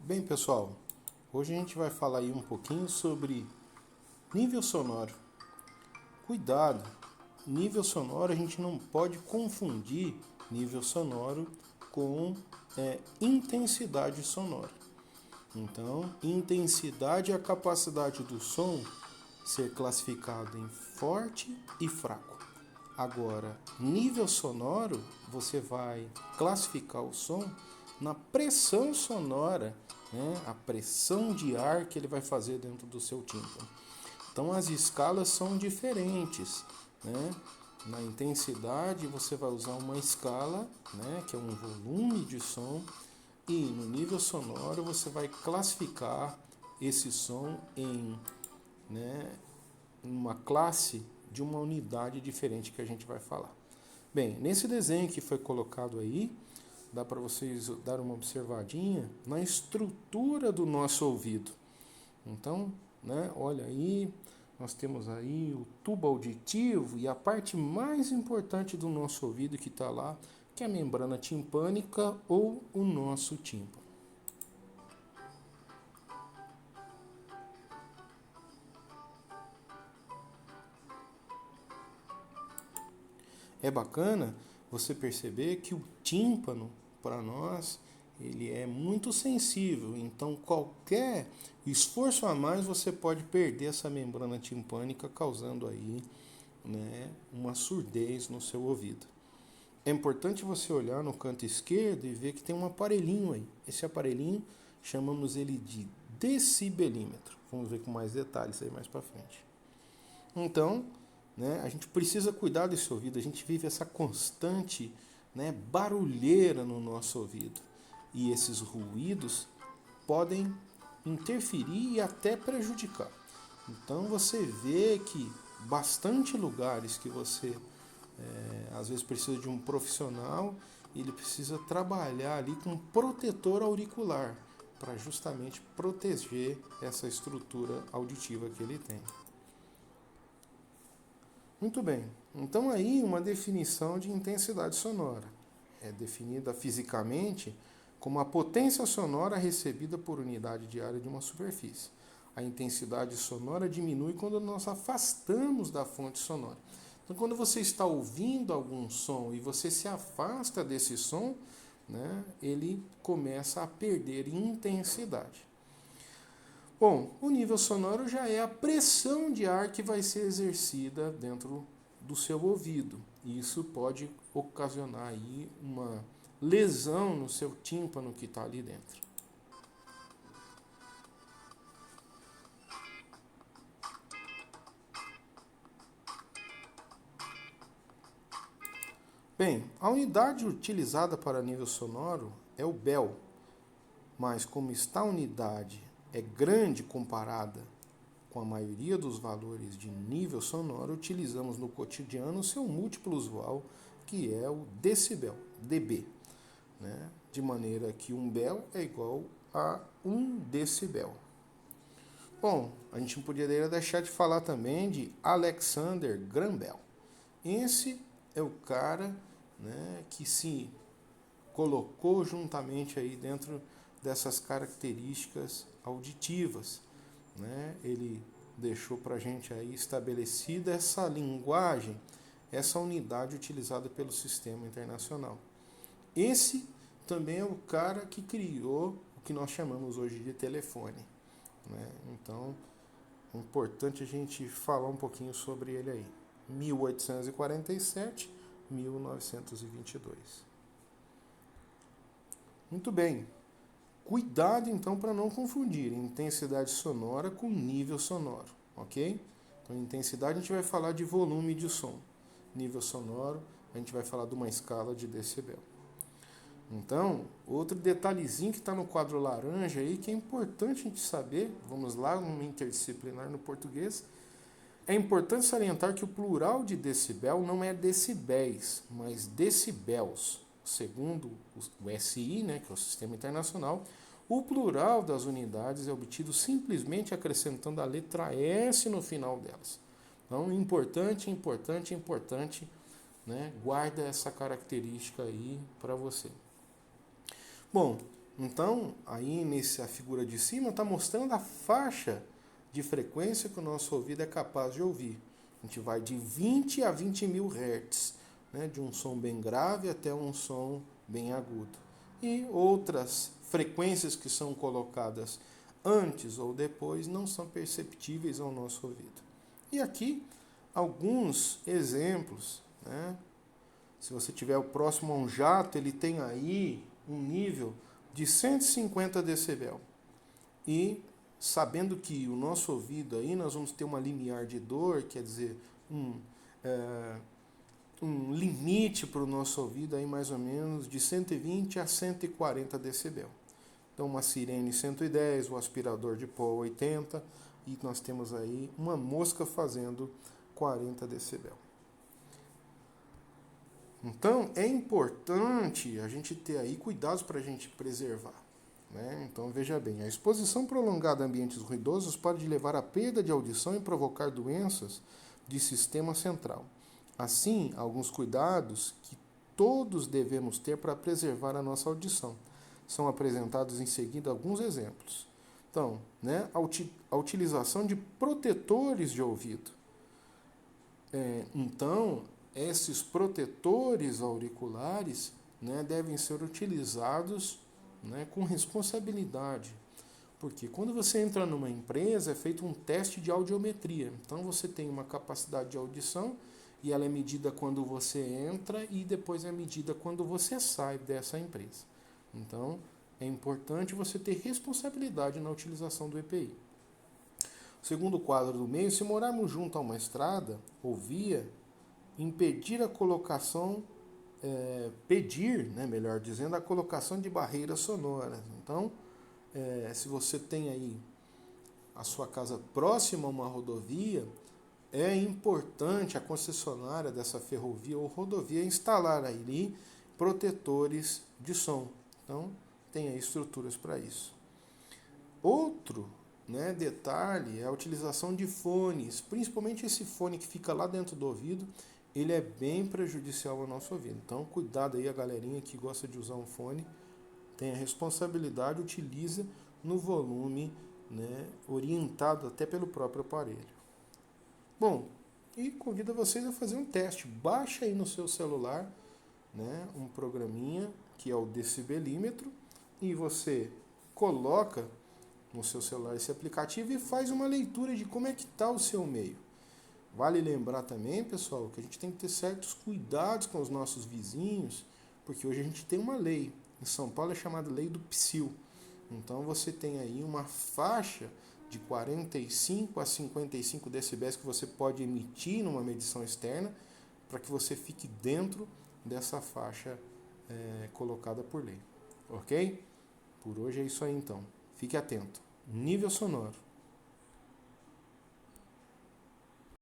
Bem, pessoal, hoje a gente vai falar aí um pouquinho sobre nível sonoro. Cuidado, nível sonoro a gente não pode confundir nível sonoro com intensidade sonora. Então, intensidade é a capacidade do som ser classificado em forte e fraco. Agora, nível sonoro, você vai classificar o som na pressão sonora, né? A pressão de ar que ele vai fazer dentro do seu tímpano. Então, as escalas são diferentes, né? Na intensidade, você vai usar uma escala, né? Que é um volume de som, e no nível sonoro, você vai classificar esse som em, né, uma classe de uma unidade diferente que a gente vai falar. Bem, nesse desenho que foi colocado aí, dá para vocês dar uma observadinha na estrutura do nosso ouvido. Então, né, olha aí, nós temos aí o tubo auditivo e a parte mais importante do nosso ouvido que está lá, que é a membrana timpânica ou o nosso tímpano. É bacana você perceber que o tímpano, para nós, ele é muito sensível. Então, qualquer esforço a mais, você pode perder essa membrana timpânica, causando aí, né, uma surdez no seu ouvido. É importante você olhar no canto esquerdo e ver que tem um aparelhinho aí. Esse aparelhinho, chamamos ele de decibelímetro. Vamos ver com mais detalhes aí mais para frente. Então, né, a gente precisa cuidar desse ouvido. A gente vive essa constante, né, barulheira no nosso ouvido. E esses ruídos podem interferir e até prejudicar. Então você vê que bastante lugares que você às vezes precisa de um profissional, ele precisa trabalhar ali com um protetor auricular para justamente proteger essa estrutura auditiva que ele tem. Muito bem. Então aí uma definição de intensidade sonora. É definida fisicamente como a potência sonora recebida por unidade de área de uma superfície. A intensidade sonora diminui quando nós afastamos da fonte sonora. Então, quando você está ouvindo algum som e você se afasta desse som, né, ele começa a perder intensidade. Bom, o nível sonoro já é a pressão de ar que vai ser exercida dentro do seu ouvido. E isso pode ocasionar aí uma lesão no seu tímpano que está ali dentro. Bem, a unidade utilizada para nível sonoro é o Bell, mas como esta unidade é grande comparada com a maioria dos valores de nível sonoro, utilizamos no cotidiano seu múltiplo usual, que é o decibel, dB, né? De maneira que 1 bel é igual a 1 decibel. Bom, a gente não poderia deixar de falar também de Alexander Graham Bell. Esse é o cara, né, que se colocou juntamente aí dentro dessas características auditivas, né? Ele deixou para a gente aí estabelecida essa linguagem, essa unidade utilizada pelo sistema internacional. Esse também é o cara que criou o que nós chamamos hoje de telefone, né? Então, é importante a gente falar um pouquinho sobre ele aí. 1847, 1922. Muito bem. Cuidado então para não confundir intensidade sonora com nível sonoro, ok? Então, intensidade a gente vai falar de volume de som. Nível sonoro a gente vai falar de uma escala de decibel. Então, outro detalhezinho que está no quadro laranja aí, que é importante a gente saber, vamos lá, no interdisciplinar no português, é importante salientar que o plural de decibel não é decibéis, mas decibels. Segundo o SI, né, que é o Sistema Internacional, o plural das unidades é obtido simplesmente acrescentando a letra S no final delas. Então, importante, né? Guarda essa característica aí para você. Bom, Então, aí nessa figura de cima está mostrando a faixa de frequência que o nosso ouvido é capaz de ouvir. A gente vai de 20 a 20 mil hertz, né, de um som bem grave até um som bem agudo. E outras frequências que são colocadas antes ou depois não são perceptíveis ao nosso ouvido. E aqui alguns exemplos, né? Se você tiver o próximo a um jato, ele tem aí um nível de 150 decibel. E sabendo que o nosso ouvido aí nós vamos ter uma limiar de dor, quer dizer, um limite para o nosso ouvido aí mais ou menos de 120 a 140 decibel. Então uma sirene 110, o aspirador de pó 80 e nós temos aí uma mosca fazendo 40 decibel. Então é importante a gente ter aí cuidados para a gente preservar. Né? Então veja bem, a exposição prolongada a ambientes ruidosos pode levar à perda de audição e provocar doenças de sistema central. Assim, alguns cuidados que todos devemos ter para preservar a nossa audição. São apresentados em seguida alguns exemplos. Então, né, a utilização de protetores de ouvido. Então, esses protetores auriculares, né, devem ser utilizados, né, com responsabilidade. Porque quando você entra numa empresa, é feito um teste de audiometria. Então você tem uma capacidade de audição e ela é medida quando você entra e depois é medida quando você sai dessa empresa. Então é importante você ter responsabilidade na utilização do EPI. O segundo quadro do meio, se morarmos junto a uma estrada ou via, impedir a colocação, pedir, né, melhor dizendo, a colocação de barreiras sonoras. Então, se você tem aí a sua casa próxima a uma rodovia, é importante a concessionária dessa ferrovia ou rodovia instalar ali protetores de som. Então, tem aí estruturas para isso. Outro, né, detalhe é a utilização de fones, principalmente esse fone que fica lá dentro do ouvido, ele é bem prejudicial ao nosso ouvido. Então, cuidado aí a galerinha que gosta de usar um fone, tenha responsabilidade, utiliza no volume, né, orientado até pelo próprio aparelho. Bom, e convido vocês a fazer um teste. Baixa aí no seu celular, né, um programinha que é o decibelímetro e você coloca no seu celular esse aplicativo e faz uma leitura de como é que está o seu meio. Vale lembrar também, pessoal, que a gente tem que ter certos cuidados com os nossos vizinhos, porque hoje a gente tem uma lei. Em São Paulo é chamada Lei do Psil. Então você tem aí uma faixa de 45 a 55 decibéis que você pode emitir numa medição externa para que você fique dentro dessa faixa colocada por lei. Ok? Por hoje é isso aí então. Fique atento. Nível sonoro.